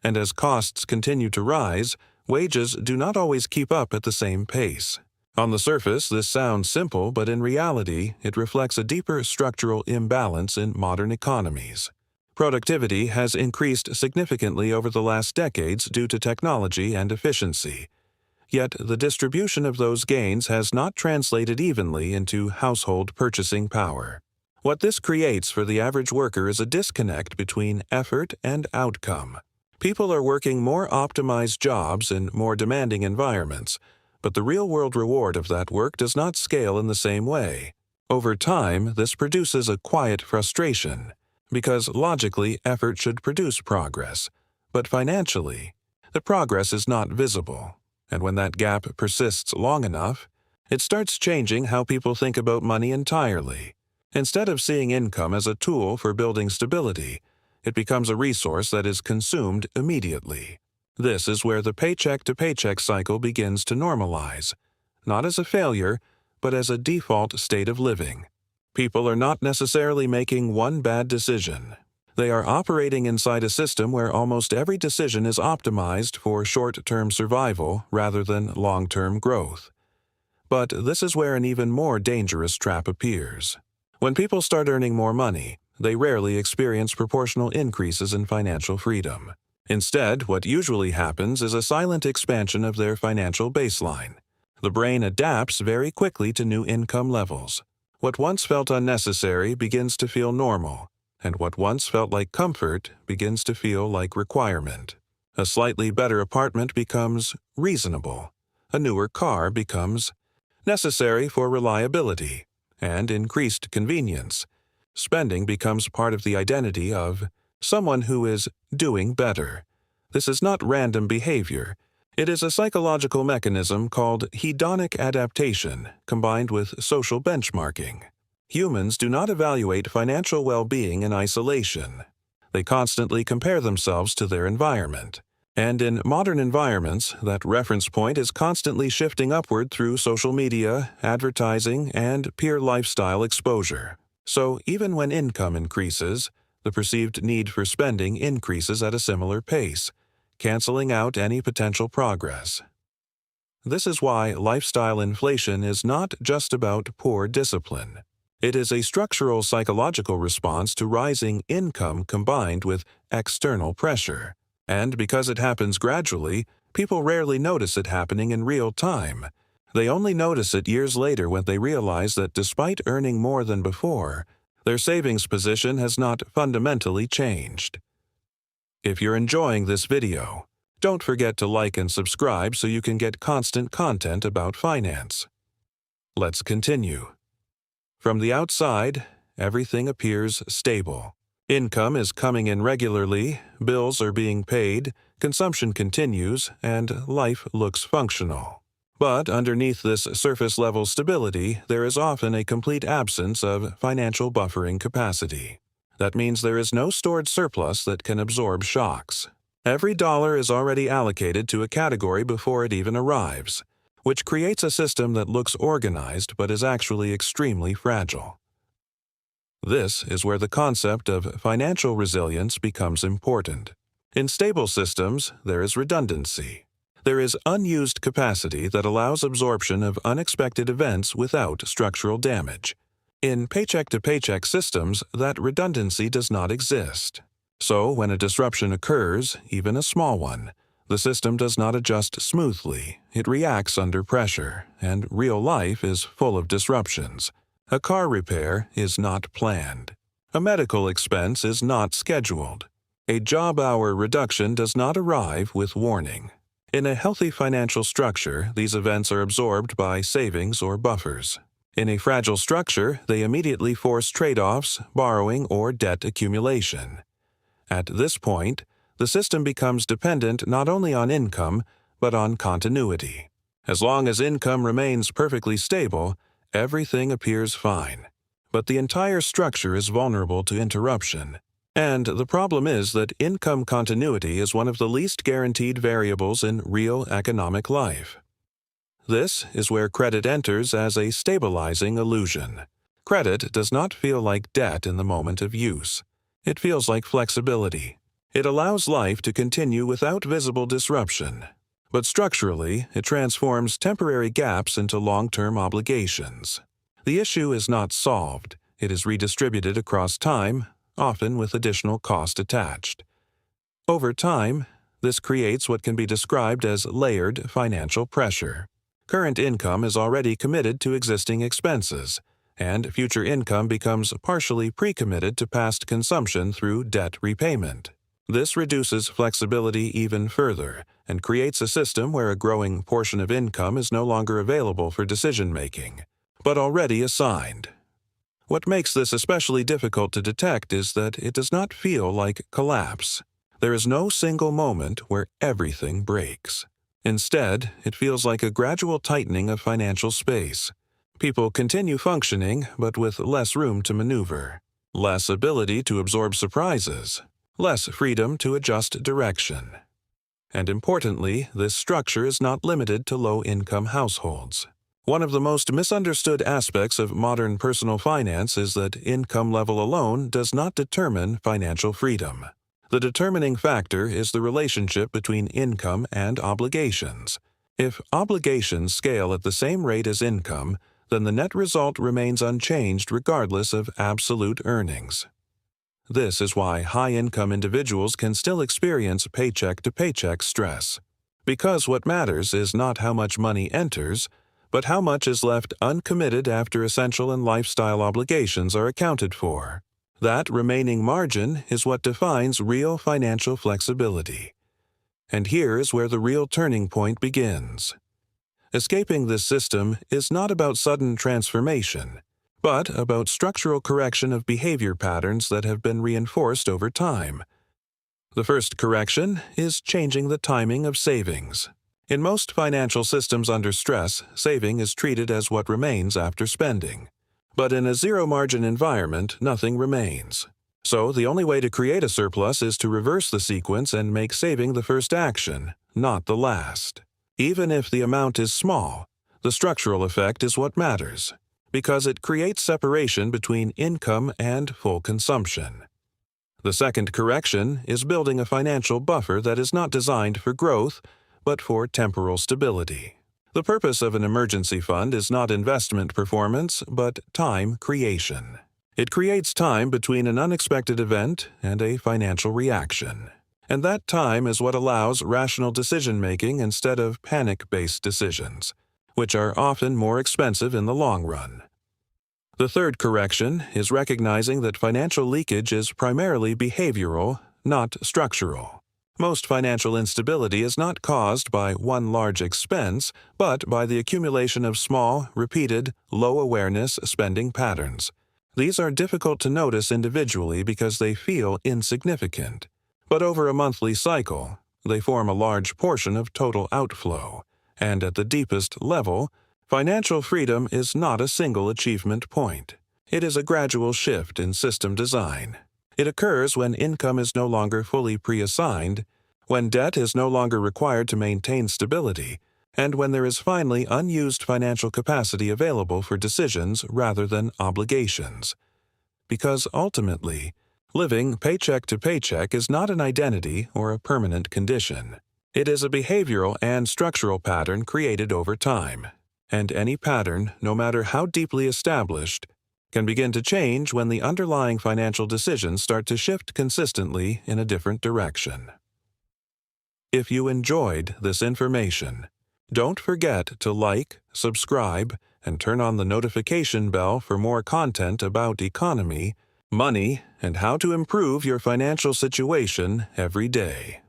And as costs continue to rise, wages do not always keep up at the same pace. On the surface, this sounds simple, but in reality, it reflects a deeper structural imbalance in modern economies. Productivity has increased significantly over the last decades due to technology and efficiency. Yet the distribution of those gains has not translated evenly into household purchasing power. What this creates for the average worker is a disconnect between effort and outcome. People are working more optimized jobs in more demanding environments, but the real-world reward of that work does not scale in the same way. Over time, this produces a quiet frustration, because logically effort should produce progress, but financially, the progress is not visible. And when that gap persists long enough, it starts changing how people think about money entirely. Instead of seeing income as a tool for building stability, it becomes a resource that is consumed immediately. This is where the paycheck-to-paycheck cycle begins to normalize, not as a failure, but as a default state of living. People are not necessarily making one bad decision. They are operating inside a system where almost every decision is optimized for short-term survival rather than long-term growth. But this is where an even more dangerous trap appears. When people start earning more money, they rarely experience proportional increases in financial freedom. Instead, what usually happens is a silent expansion of their financial baseline. The brain adapts very quickly to new income levels. What once felt unnecessary begins to feel normal, and what once felt like comfort begins to feel like requirement. A slightly better apartment becomes reasonable. A newer car becomes necessary for reliability and increased convenience. Spending becomes part of the identity of someone who is doing better. This is not random behavior. It is a psychological mechanism called hedonic adaptation combined with social benchmarking. Humans do not evaluate financial well-being in isolation. They constantly compare themselves to their environment. And in modern environments, that reference point is constantly shifting upward through social media, advertising, and peer lifestyle exposure. So even when income increases, the perceived need for spending increases at a similar pace, canceling out any potential progress. This is why lifestyle inflation is not just about poor discipline. It is a structural psychological response to rising income combined with external pressure. And because it happens gradually, people rarely notice it happening in real time. They only notice it years later when they realize that despite earning more than before, their savings position has not fundamentally changed. If you're enjoying this video, don't forget to like and subscribe so you can get constant content about finance. Let's continue. From the outside, everything appears stable. Income is coming in regularly, bills are being paid, consumption continues, and life looks functional. But underneath this surface-level stability, there is often a complete absence of financial buffering capacity. That means there is no stored surplus that can absorb shocks. Every dollar is already allocated to a category before it even arrives, which creates a system that looks organized but is actually extremely fragile. This is where the concept of financial resilience becomes important. In stable systems, there is redundancy. There is unused capacity that allows absorption of unexpected events without structural damage. In paycheck-to-paycheck systems, that redundancy does not exist. So, when a disruption occurs, even a small one, the system does not adjust smoothly, it reacts under pressure, and real life is full of disruptions. A car repair is not planned. A medical expense is not scheduled. A job hour reduction does not arrive with warning. In a healthy financial structure, these events are absorbed by savings or buffers. In a fragile structure, they immediately force trade-offs, borrowing, or debt accumulation. At this point, the system becomes dependent not only on income, but on continuity. As long as income remains perfectly stable, everything appears fine. But the entire structure is vulnerable to interruption. And the problem is that income continuity is one of the least guaranteed variables in real economic life. This is where credit enters as a stabilizing illusion. Credit does not feel like debt in the moment of use. It feels like flexibility. It allows life to continue without visible disruption. But structurally, it transforms temporary gaps into long-term obligations. The issue is not solved. It is redistributed across time, often with additional cost attached. Over time, this creates what can be described as layered financial pressure. Current income is already committed to existing expenses, and future income becomes partially pre-committed to past consumption through debt repayment. This reduces flexibility even further and creates a system where a growing portion of income is no longer available for decision-making, but already assigned. What makes this especially difficult to detect is that it does not feel like collapse. There is no single moment where everything breaks. Instead, it feels like a gradual tightening of financial space. People continue functioning, but with less room to maneuver, less ability to absorb surprises, less freedom to adjust direction. And importantly, this structure is not limited to low-income households. One of the most misunderstood aspects of modern personal finance is that income level alone does not determine financial freedom. The determining factor is the relationship between income and obligations. If obligations scale at the same rate as income, then the net result remains unchanged regardless of absolute earnings. This is why high-income individuals can still experience paycheck-to-paycheck stress. Because what matters is not how much money enters, but how much is left uncommitted after essential and lifestyle obligations are accounted for. That remaining margin is what defines real financial flexibility. And here is where the real turning point begins. Escaping this system is not about sudden transformation, but about structural correction of behavior patterns that have been reinforced over time. The first correction is changing the timing of savings. In most financial systems under stress, saving is treated as what remains after spending. But in a zero-margin environment, nothing remains. So the only way to create a surplus is to reverse the sequence and make saving the first action, not the last. Even if the amount is small, the structural effect is what matters, because it creates separation between income and full consumption. The second correction is building a financial buffer that is not designed for growth, but for temporal stability. The purpose of an emergency fund is not investment performance, but time creation. It creates time between an unexpected event and a financial reaction. And that time is what allows rational decision-making instead of panic-based decisions, which are often more expensive in the long run. The third correction is recognizing that financial leakage is primarily behavioral, not structural. Most financial instability is not caused by one large expense, but by the accumulation of small, repeated, low-awareness spending patterns. These are difficult to notice individually because they feel insignificant. But over a monthly cycle, they form a large portion of total outflow. And at the deepest level, financial freedom is not a single achievement point. It is a gradual shift in system design. It occurs when income is no longer fully pre-assigned, when debt is no longer required to maintain stability, and when there is finally unused financial capacity available for decisions rather than obligations. Because ultimately, living paycheck to paycheck is not an identity or a permanent condition. It is a behavioral and structural pattern created over time. And any pattern, no matter how deeply established, can begin to change when the underlying financial decisions start to shift consistently in a different direction. If you enjoyed this information, don't forget to like, subscribe, and turn on the notification bell for more content about economy, money, and how to improve your financial situation every day.